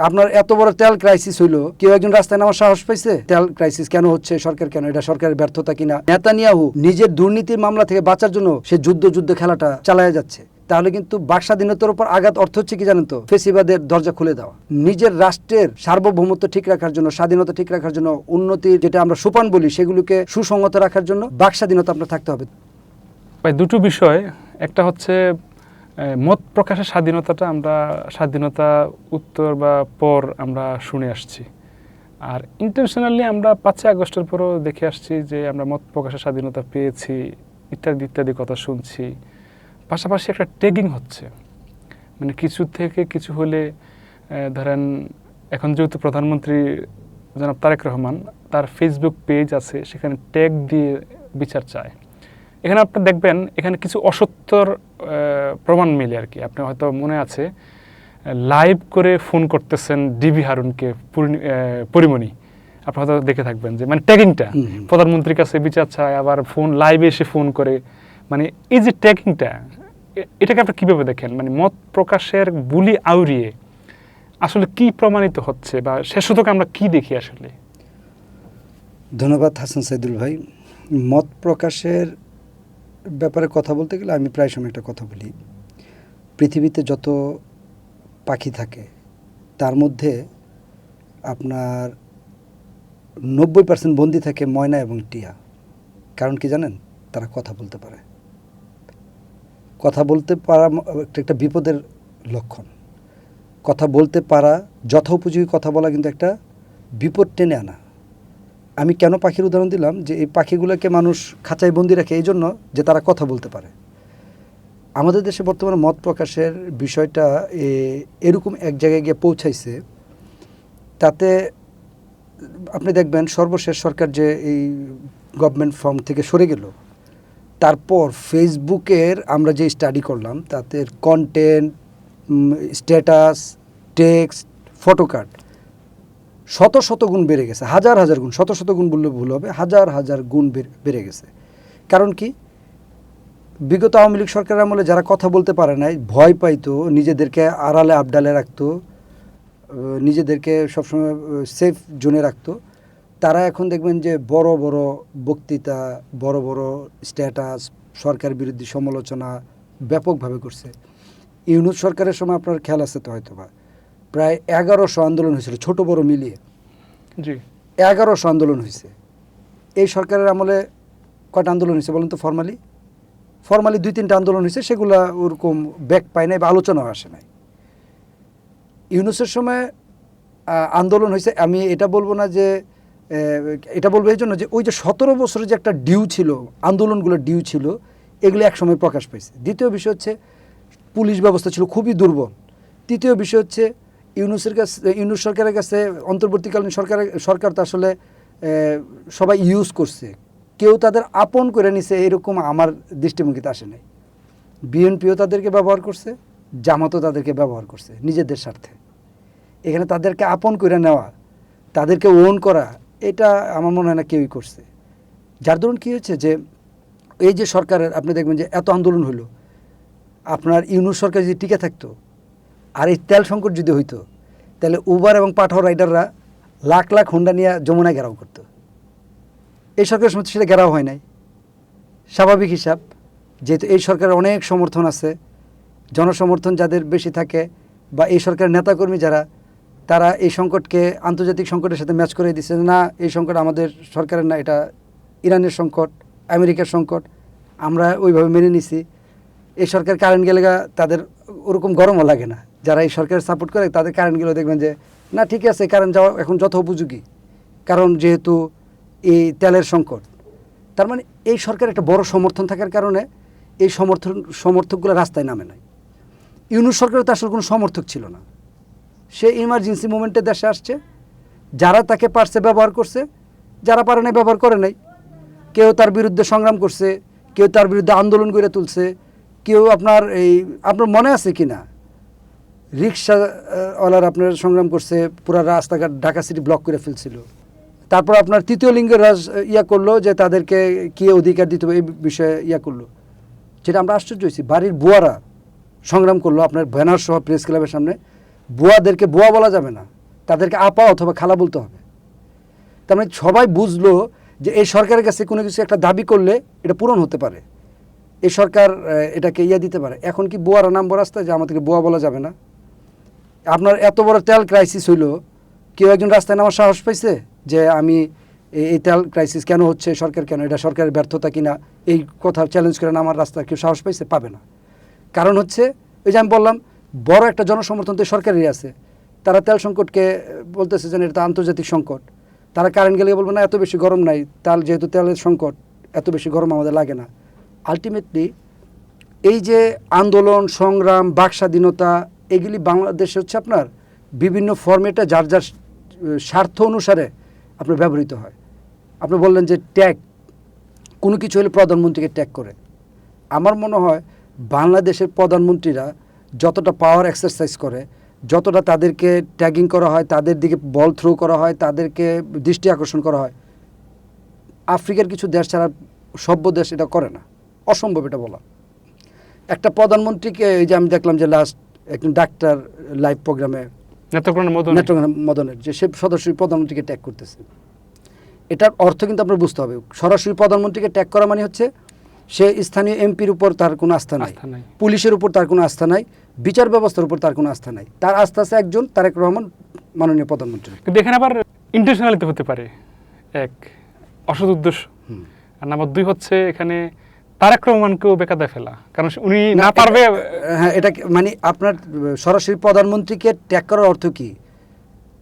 আপনার এত বড় তেল ক্রাইসিস হইলো, কেউ একজন রাস্তায় নামার সাহস পাইছে? তেল ক্রাইসিস কেন হচ্ছে, সরকার কেন, এটা সরকারের ব্যর্থতা কিনা? নেতানিয়াহু নিজের দুর্নীতির মামলা থেকে বাঁচার জন্য সে যুদ্ধ খেলাটা চালায় যাচ্ছে। তাহলে কিন্তু বাক স্বাধীনতার উপর আঘাত অর্থ হচ্ছে কি জানেন তো? ফেসিবাদের দরজা খুলে দেওয়া। নিজের রাষ্ট্রের সার্বভৌমত্ব ঠিক রাখার জন্য, স্বাধীনতা ঠিক রাখার জন্য, উন্নতির যেটা আমরা সোপান বলি সেগুলোকে সুসংগত রাখার জন্য বাক স্বাধীনতা আপনার থাকতে হবে। দুটো বিষয়, একটা হচ্ছে মত প্রকাশের স্বাধীনতাটা আমরা স্বাধীনতা উত্তর বা পর আমরা শুনে আসছি, আর ইন্টেনশনালি আমরা 5 আগস্টের পরও দেখে আসছি যে আমরা মত প্রকাশের স্বাধীনতা পেয়েছি ইত্যাদি কথা শুনছি। পাশাপাশি একটা ট্যাগিং হচ্ছে, মানে কিছু থেকে কিছু হলে ধরেন এখন যেহেতু প্রধানমন্ত্রী জনাব তারেক রহমান, তার ফেসবুক পেজ আছে, সেখানে ট্যাগ দিয়ে বিচার চায়। এখানে আপনি দেখবেন এখানে কিছু অসত্যর প্রমাণ মিলে আর কি। আপনি হয়তো মনে আছে লাইভ করে ফোন করতেছেন ডিবি হারুনকে পরিমণি, আপনি হয়তো দেখে থাকবেন যে মানে ট্যাগিংটা প্রধানমন্ত্রীর কাছে বিচার চায়, আবার ফোন লাইভে এসে ফোন করে, মানে এই যে ট্যাগিংটা, এটাকে আপনি কীভাবে দেখেন? মানে মত প্রকাশের বুলি আউড়িয়ে আসলে কি প্রমাণিত হচ্ছে, বা শেষতক আমরা কি দেখি আসলে? ধন্যবাদ হাসান সাইদুল ভাই। মত প্রকাশের ব্যাপারে কথা বলতে গেলে আমি প্রায় সময় একটা কথা বলি, পৃথিবীতে যত পাখি থাকে তার মধ্যে আপনার 90% বন্দী থাকে ময়না এবং টিয়া। কারণ কি জানেন? তারা কথা বলতে পারে। কথা বলতে পারা একটা বিপদের লক্ষণ। কথা বলতে পারা, যথোপযোগী কথা বলা কিন্তু একটা বিপদ টেনে আনা। আমি কেন পাখির উদাহরণ দিলাম, যে এই পাখিগুলোকে মানুষ খাঁচায় বন্দি রাখে এই জন্য যে তারা কথা বলতে পারে। আমাদের দেশে বর্তমানে মত প্রকাশের বিষয়টা এরকম এক জায়গায় গিয়ে পৌঁছাইছে, তাতে আপনি দেখবেন সর্বশেষ সরকার যে এই গভর্নমেন্ট ফর্ম থেকে সরে গেল, তারপর ফেসবুকের আমরা যে স্টাডি করলাম তাতে কন্টেন্ট, স্ট্যাটাস, টেক্সট, ফটোকার্ড শত গুণ বেড়ে গেছে, হাজার গুণ, শত গুণ বললে ভুল হবে, হাজার গুণ বেড়ে গেছে। কারণ কি? বিগত আওয়ামী লীগ সরকারের আমলে যারা কথা বলতে পারে নাই, ভয় পাইতো, নিজেদেরকে আড়ালে আবডালে রাখতো, নিজেদেরকে সবসময় সেফ জোনে রাখতো, তারা এখন দেখবেন যে বড় বড় বক্তৃতা, বড় স্ট্যাটাস, সরকার বিরোধী সমালোচনা ব্যাপকভাবে করছে। ইউনূস সরকারের সময় আপনার খেয়াল আছে তো হয়তো বা, প্রায় 1100 আন্দোলন হয়েছিল ছোট বড় মিলিয়ে। জি, 1100 আন্দোলন হয়েছে। এই সরকারের আমলে কয়টা আন্দোলন হয়েছে বলুন তো? ফরমালি 2-3টা আন্দোলন হয়েছে, সেগুলা ওরকম ব্যাক পায় নাই বা আলোচনাও আসে নাই। ইউনূসের সময় আন্দোলন হয়েছে, আমি এটা বলবো না যে, এটা বলবো এই জন্য যে ওই যে 17 বছরের যে একটা ডিউ ছিল, আন্দোলনগুলোর ডিউ ছিল, এগুলো একসময় প্রকাশ পাইছে। দ্বিতীয় বিষয় হচ্ছে পুলিশ ব্যবস্থা ছিল খুবই দুর্বল। তৃতীয় বিষয় হচ্ছে ইউনূস সরকারের কাছে অন্তর্বর্তীকালীন সরকার তো আসলে সবাই ইউজ করছে, কেউ তাদের আপন করে নিছে এরকম আমার দৃষ্টিভঙ্গিতে আসে নাই। বিএনপিও তাদেরকে ব্যবহার করছে, জামাতও তাদেরকে ব্যবহার করছে নিজেদের স্বার্থে। এখানে তাদেরকে আপন করে নেওয়া, তাদেরকে ওন করা, এটা আমার মনে হয় না কেউই করছে। যার দরুন কী হচ্ছে যে এই যে সরকারের, আপনি দেখবেন যে এত আন্দোলন হলো, আপনার ইউনূস সরকার যদি টিকে থাকতো আর এই তেল সংকট যদি হইতো, তাহলে উবার এবং পাঠাও রাইডাররা লাখ হোন্ডা নিয়ে যমুনায় ঘেরাও করতো। এই সরকারের সময় সেটা ঘেরাও হয় নাই। স্বাভাবিক হিসাব, যেহেতু এই সরকারের অনেক সমর্থন আছে, জনসমর্থন যাদের বেশি থাকে, বা এই সরকারের নেতাকর্মী যারা, তারা এই সংকটকে আন্তর্জাতিক সংকটের সাথে ম্যাচ করে দিচ্ছে। না, এই সংকট আমাদের সরকারের না, এটা ইরানের সংকট, আমেরিকার সংকট, আমরা ওইভাবে মেনে নিছি। এই সরকার কারেন্ট গেলে তাদের ওরকম গরমও লাগে না। যারা এই সরকারের সাপোর্ট করে তাদের কারেন্ট গেলেও দেখবেন যে না, ঠিক আছে, কারেন্ট যাওয়া এখন যত উপযোগী, কারণ যেহেতু এই তেলের সংকট। তার মানে এই সরকার একটা বড় সমর্থন থাকার কারণে এই সমর্থকগুলো রাস্তায় নামে নাই। ইউনূস সরকারের তো আসলে কোনো সমর্থক ছিল না, সে ইমার্জেন্সি মোমেন্টে দেশে আসছে, যারা তাকে পারছে ব্যবহার করছে, যারা পারে নাই ব্যবহার করে নাই। কেউ তার বিরুদ্ধে সংগ্রাম করছে, কেউ তার বিরুদ্ধে আন্দোলন গড়ে তুলছে, কেউ আপনার মনে আছে কি না, রিক্সাওয়ালার আপনার সংগ্রাম করছে, পুরা রাস্তাঘাট ঢাকা সিটি ব্লক করে ফেলছিল। তারপর আপনার তৃতীয় লিঙ্গের করলো যে তাদেরকে কি অধিকার দিতে হবে এই বিষয়ে করলো, যেটা আমরা আশ্চর্য হয়েছি। বাড়ির বুয়ারা সংগ্রাম করলো আপনার ব্যানার সহ প্রেস ক্লাবের সামনে, বুয়াদেরকে বুয়া বলা যাবে না, তাদেরকে আপা অথবা খালা বলতে হবে। তার মানে সবাই বুঝলো যে এই সরকারের কাছে কোনো কিছু একটা দাবি করলে এটা পূরণ হতে পারে, এই সরকার এটাকে দিতে পারে। এখন কি বুয়ারা নাম রাস্তায় যে আমাদেরকে বুয়া বলা যাবে না? আপনার এত বড় তেল ক্রাইসিস হইলো, কেউ একজন রাস্তায় নামার সাহস পাইছে যে আমি এই তেল ক্রাইসিস কেন হচ্ছে, সরকার কেন, এটা সরকারের ব্যর্থতা কিনা, এই কথা চ্যালেঞ্জ করে নামার রাস্তায় কেউ সাহস পাইছে? পাবে না। কারণ হচ্ছে ওই যে আমি বললাম, বড় একটা জনসমর্থন তো সরকারেরই আছে। তারা তেল সংকটকে বলতেছে যে এটা আন্তর্জাতিক সংকট। তারা কারেন্ট গেলে বলবে না এত বেশি গরম নাই, তার যেহেতু তেলের সংকট এত বেশি গরম আমাদের লাগে না। আলটিমেটলি এই যে আন্দোলন সংগ্রাম বাক স্বাধীনতা এগুলি বাংলাদেশে হচ্ছে আপনার বিভিন্ন ফরম্যাটে যার যার স্বার্থ অনুসারে আপনার ব্যবহৃত হয়। আপনি বললেন যে ট্যাগ, কোনো কিছু হলে প্রধানমন্ত্রীকে ট্যাগ করে। আমার মনে হয় বাংলাদেশের প্রধানমন্ত্রীরা যতটা পাওয়ার এক্সারসাইজ করে, যতটা তাদেরকে ট্যাগিং করা হয়, তাদের দিকে বল থ্রো করা হয়, তাদেরকে দৃষ্টি আকর্ষণ করা হয়, আফ্রিকার কিছু দেশ ছাড়া সভ্য দেশ এটা করে না। অসম্ভব এটা বলা। একটা প্রধানমন্ত্রীকে এই যে আমি দেখলাম যে লাস্ট একজন ডাক্তার লাইভ প্রোগ্রামে নেত্রকোনা মদনের যে সে সরাসরি প্রধানমন্ত্রীকে ট্যাগ করতেছে, এটার অর্থ কিন্তু আপনার বুঝতে হবে। সরাসরি প্রধানমন্ত্রীকে ট্যাগ করা মানে হচ্ছে সে স্থানীয় এমপির উপর তার কোনো আস্থা নাই, পুলিশের উপর তার কোনো আস্থা নাই, বিচার ব্যবস্থার উপর তার কোনো আস্থা নাই। তার আস্থা আছে একজন তারেক রহমান মাননীয় প্রধানমন্ত্রী। কিন্তু এখানে আবার ইন্টেনশনালিতে হতে পারে, এক অসৎ উদ্দেশ্য, আর নাম্বার দুই হচ্ছে এখানে তারেক রহমানকেও বেকায়দায় ফেলা, কারণ উনি না পারবে। হ্যাঁ, এটা মানে আপনার সরাসরি প্রধানমন্ত্রীকে ট্যাগ করার অর্থ কি?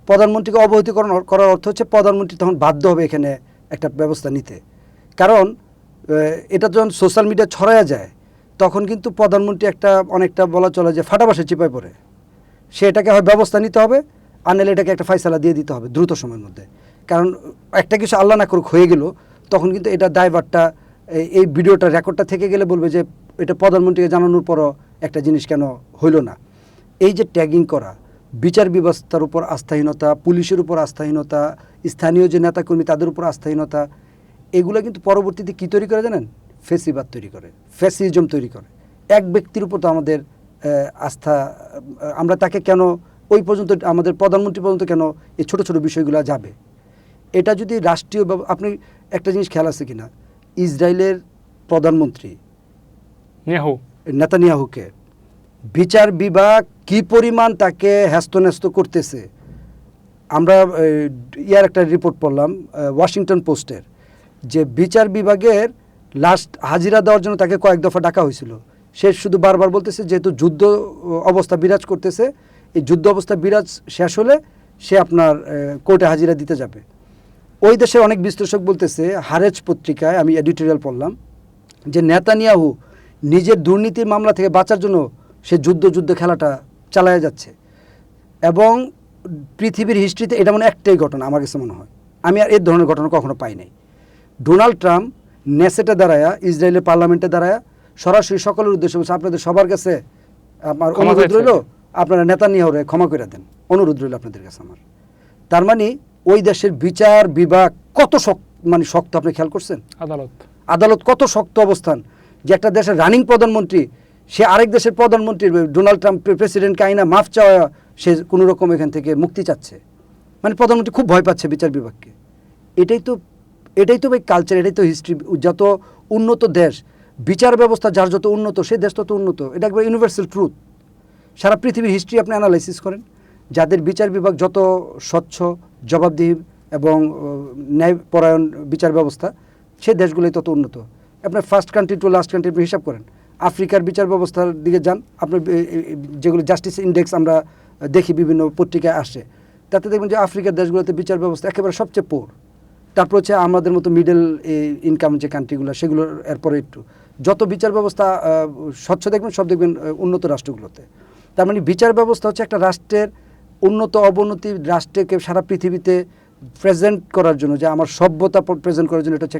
প্রধানমন্ত্রীকে অবহিতকরণ করার অর্থ হচ্ছে প্রধানমন্ত্রী তখন বাধ্য হবে এখানে একটা ব্যবস্থা নিতে। কারণ এটা যখন সোশ্যাল মিডিয়া ছড়ায়া যায় তখন কিন্তু প্রধানমন্ত্রী একটা অনেকটা বলা চলে যে ফাটাবাসে চিপায় পড়ে। সে এটাকে হয় ব্যবস্থা নিতে হবে, আর নাহলে এটাকে একটা ফাইসালা দিয়ে দিতে হবে দ্রুত সময়ের মধ্যে। কারণ একটা কিছু আল্লাহ না করুক হয়ে গেল, তখন কিন্তু এটা দায়ভারটা এই ভিডিওটা রেকর্ডটা থেকে গেলে বলবে যে এটা প্রধানমন্ত্রীকে জানানোর পরও একটা জিনিস কেন হইল না। এই যে ট্যাগিং করা, বিচার ব্যবস্থার উপর আস্থাহীনতা, পুলিশের উপর আস্থাহীনতা, স্থানীয় যে নেতাকর্মী তাদের উপর আস্থাহীনতা, এগুলো কিন্তু পরবর্তীতে কী তৈরি করে জানেন? ফেসিবাদ তৈরি করে, ফ্যাসিজম তৈরি করে। এক ব্যক্তির উপর তো আমাদের আস্থা, আমরা তাকে কেন ওই পর্যন্ত, আমাদের প্রধানমন্ত্রী পর্যন্ত কেন এই ছোটো ছোটো বিষয়গুলো যাবে? এটা যদি রাষ্ট্রীয়, আপনি একটা জিনিস খেয়াল আছে কিনা, ইসরায়েলের প্রধানমন্ত্রী নেতানিয়াহুকে বিচার বিভাগ কি পরিমাণ তাকে হ্যাস্তন্যস্ত করতেছে। আমরা ইয়ার একটা রিপোর্ট পড়লাম ওয়াশিংটন পোস্টের, যে বিচার বিভাগের লাস্ট হাজিরা দেওয়ার জন্য তাকে কয়েক দফা ডাকা হয়েছিল। সে শুধু বারবার বলতেছে যেহেতু যুদ্ধ অবস্থা বিরাজ করতেছে, এই যুদ্ধ অবস্থা বিরাজ শেষ হলে সে আপনার কোর্টে হাজিরা দিতে যাবে। ওই দেশের অনেক বিশ্লেষক বলতেছে, হারেজ পত্রিকায় আমি এডিটোরিয়াল পড়লাম, যে নেতানিয়াহু নিজের দুর্নীতির মামলা থেকে বাঁচার জন্য সে যুদ্ধ খেলাটা চালায়া যাচ্ছে। এবং পৃথিবীর হিস্ট্রিতে এটা মানে একটাই ঘটনা আমার কাছে মনে হয়, আমি আর এর ধরনের ঘটনা কখনো পাই নাই। ডোনাল্ড ট্রাম্প নেসেটে দাঁড়ায়া, ইসরায়েলের পার্লামেন্টে দাঁড়ায়া সরাসরি সকলের উদ্দেশ্যে বলছে আপনাদের সবার কাছে আমার অনুরোধ রইল, আপনারা নেতানিয়াহুরে ক্ষমা করে দেন, অনুরোধ রইল আপনাদের কাছে আমার। তার মানে ওই দেশের বিচার বিভাগ কত শক্ত, আপনি খেয়াল করছেন? আদালত কত শক্ত অবস্থান, যে একটা দেশের রানিং প্রধানমন্ত্রী সে আরেক দেশের প্রধানমন্ত্রী, ডোনাল্ড ট্রাম্প প্রেসিডেন্টকে আইনা মাফ চাওয়া, সে কোনো রকম এখান থেকে মুক্তি চাচ্ছে। মানে প্রধানমন্ত্রী খুব ভয় পাচ্ছে বিচার বিভাগকে। এটাই তো ভাই কালচার, এটাই তো হিস্ট্রি। যত উন্নত দেশ, বিচার ব্যবস্থা যার যত উন্নত, সে দেশ তত উন্নত। এটা একবার ইউনিভার্সাল ট্রুথ। সারা পৃথিবীর হিস্ট্রি আপনি অ্যানালাইসিস করেন, যাদের বিচার বিভাগ যত স্বচ্ছ, জবাবদিহি এবং ন্যায়পরায়ণ বিচার ব্যবস্থা, সে দেশগুলোই তত উন্নত। আপনার first country to last country আপনি হিসাব করেন, আফ্রিকার বিচার ব্যবস্থার দিকে যান, আপনার যেগুলো জাস্টিস ইন্ডেক্স আমরা দেখি বিভিন্ন পত্রিকায় আসে, তাতে দেখবেন যে আফ্রিকার দেশগুলোতে বিচার ব্যবস্থা একেবারে সবচেয়ে পোর। তারপর হচ্ছে আমাদের মতো মিডল ইনকাম যে কান্ট্রিগুলো, সেগুলোর এরপরে একটু যত বিচার ব্যবস্থা স্বচ্ছ দেখবেন, সব দেখবেন উন্নত রাষ্ট্রগুলোতে। তার মানে বিচার ব্যবস্থা হচ্ছে একটা রাষ্ট্রের উন্নত অবনতি, রাষ্ট্রকে সারা পৃথিবীতে প্রেজেন্ট করার জন্য, যে আমার সভ্যতা প্রেজেন্ট করার জন্য এটা হচ্ছে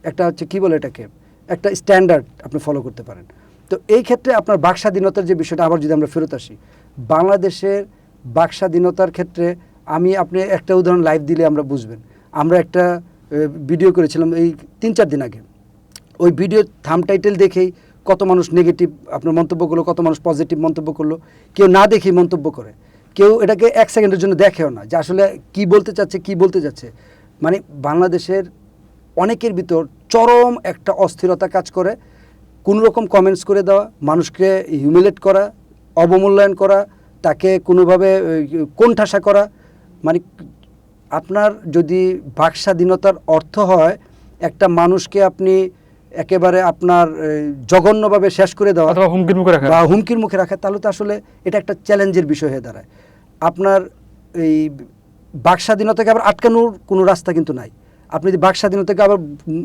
একটা হচ্ছে কী বলে এটাকে, একটা স্ট্যান্ডার্ড আপনি ফলো করতে পারেন। তো এই ক্ষেত্রে আপনার বাক স্বাধীনতার যে বিষয়টা, আবার যদি আমরা ফেরত আসি, বাংলাদেশের বাক স্বাধীনতার ক্ষেত্রে আপনি একটা উদাহরণ লাইভ দিলে আমরা বুঝবেন। আমরা একটা ভিডিও করেছিলাম এই 3-4 দিন আগে, ওই ভিডিওর থাম্ব টাইটেল দেখেই কত মানুষ নেগেটিভ আপনার মন্তব্য করলো, কত মানুষ পজিটিভ মন্তব্য করলো, কেউ না দেখেই মন্তব্য করে, কেউ এটাকে 1 সেকেন্ডের জন্য দেখেও না যে আসলে কি বলতে যাচ্ছে। মানে বাংলাদেশের অনেকের ভিতর চরম একটা অস্থিরতা কাজ করে, কোনো রকম কমেন্টস করে দেওয়া, মানুষকে হিউমিলেট করা, অবমূল্যায়ন করা, তাকে কোনোভাবে কোণঠাসা করা। মানে আপনার যদি বাক স্বাধীনতার অর্থ হয় একটা মানুষকে আপনি একেবারে আপনার জঘন্যভাবে শেষ করে দেওয়া অথবা হুমকির মুখে রাখা। বা হুমকির মুখে রাখা, তাহলে তো আসলে এটা একটা চ্যালেঞ্জের বিষয় হয়ে দাঁড়ায়। আপনার এই বাক স্বাধীনতাকে আবার আটকানোর কোনো রাস্তা কিন্তু নাই। আপনি যদি বাক স্বাধীনতাকে আবার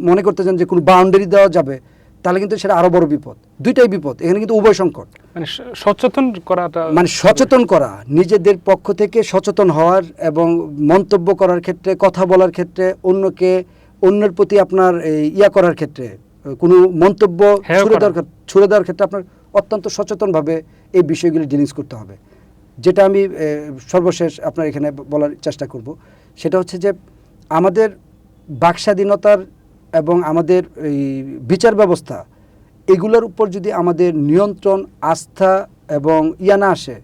মনে করতে চান যে কোনো বাউন্ডারি দেওয়া যাবে, তাহলে কিন্তু সেটা আরও বড় বিপদ। দুইটাই বিপদ, এখানে কিন্তু উভয় সংকট। মানে সচেতন করাটা, মানে সচেতন করা, নিজেদের পক্ষ থেকে সচেতন হওয়ার এবং মন্তব্য করার ক্ষেত্রে, কথা বলার ক্ষেত্রে, অন্যের প্রতি আপনার ইয়া করার ক্ষেত্রে, কোনো মন্তব্য ছুড়ে দেওয়ার ক্ষেত্রে আপনার অত্যন্ত সচেতনভাবে এই বিষয়গুলি ডিলিংস করতে হবে। যেটা আমি সর্বশেষ আপনার এখানে বলার চেষ্টা করব, সেটা হচ্ছে যে আমাদের বাক স্বাধীনতার এবং আমাদের এই বিচার ব্যবস্থা, এগুলোর উপর যদি আমাদের নিয়ন্ত্রণ, আস্থা এবং ইয়া না আসে,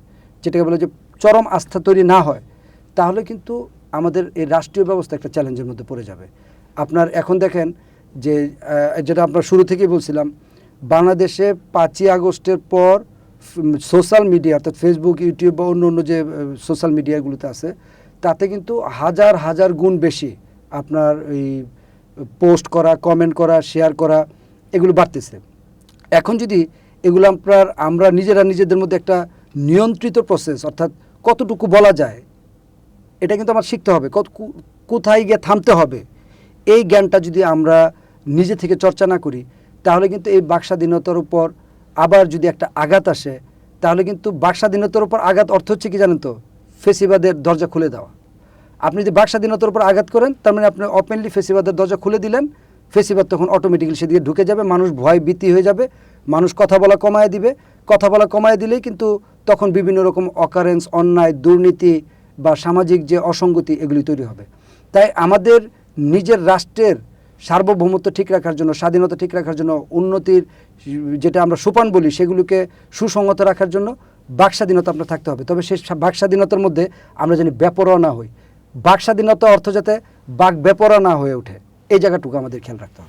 যেটাকে বলে যে চরম আস্থা তৈরি না হয়, তাহলে কিন্তু আমাদের এই রাষ্ট্রীয় ব্যবস্থা একটা চ্যালেঞ্জের মধ্যে পড়ে যাবে। আপনার এখন দেখেন যে যেটা আপনার শুরু থেকেই বলছিলাম, বাংলাদেশে 5ই আগস্টের পর সোশ্যাল মিডিয়া অর্থাৎ ফেসবুক, ইউটিউব বা অন্য যে সোশ্যাল মিডিয়াগুলোতে আছে, তাতে কিন্তু হাজার হাজার গুণ বেশি আপনার এই পোস্ট করা, কমেন্ট করা, শেয়ার করা, এগুলো বাড়তেছে। এখন যদি এগুলো আমরা নিজেদের মধ্যে একটা নিয়ন্ত্রিত প্রসেস, অর্থাৎ কতটুকু বলা যায়, এটা কিন্তু আমার শিখতে হবে, কোথায় গিয়ে থামতে হবে, এই জ্ঞানটা যদি আমরা নিজে থেকে চর্চা না করি, তাহলে কিন্তু এই বাক স্বাধীনতার উপর আবার যদি একটা আঘাত আসে, তাহলে কিন্তু বাক স্বাধীনতার উপর আঘাত অর্থ হচ্ছে কি জানেন তো, ফেসিবাদের দরজা খুলে দেওয়া। আপনি যদি বাক স্বাধীনতার উপর আঘাত করেন, তার মানে আপনি ওপেনলি ফেসিবাদের দরজা খুলে দিলেন। ফেসিবাদ তখন অটোমেটিক্যালি সেদিকে ঢুকে যাবে, মানুষ ভয় ভীতি হয়ে যাবে, মানুষ কথা বলা কমায় দিবে। কথা বলা কমায় দিলেই কিন্তু তখন বিভিন্ন রকম অকারেন্স, অন্যায়, দুর্নীতি বা সামাজিক যে অসঙ্গতি, এগুলি তৈরি হবে। তাই আমাদের নিজের রাষ্ট্রের সার্বভৌমত্ব ঠিক রাখার জন্য, স্বাধীনতা ঠিক রাখার জন্য, উন্নতির যেটা আমরা সোপান বলি, সেগুলোকে সুসংহত রাখার জন্য বাক স্বাধীনতা আপনার থাকতে হবে। তবে সেই বাক স্বাধীনতার মধ্যে আমরা যেন বেপরোয়া না হই। বাক স্বাধীনতা অর্থ যাতে বাক বেপরোয়া না হয়ে ওঠে, এই জায়গাটুকু আমাদের খেয়াল রাখতে হবে।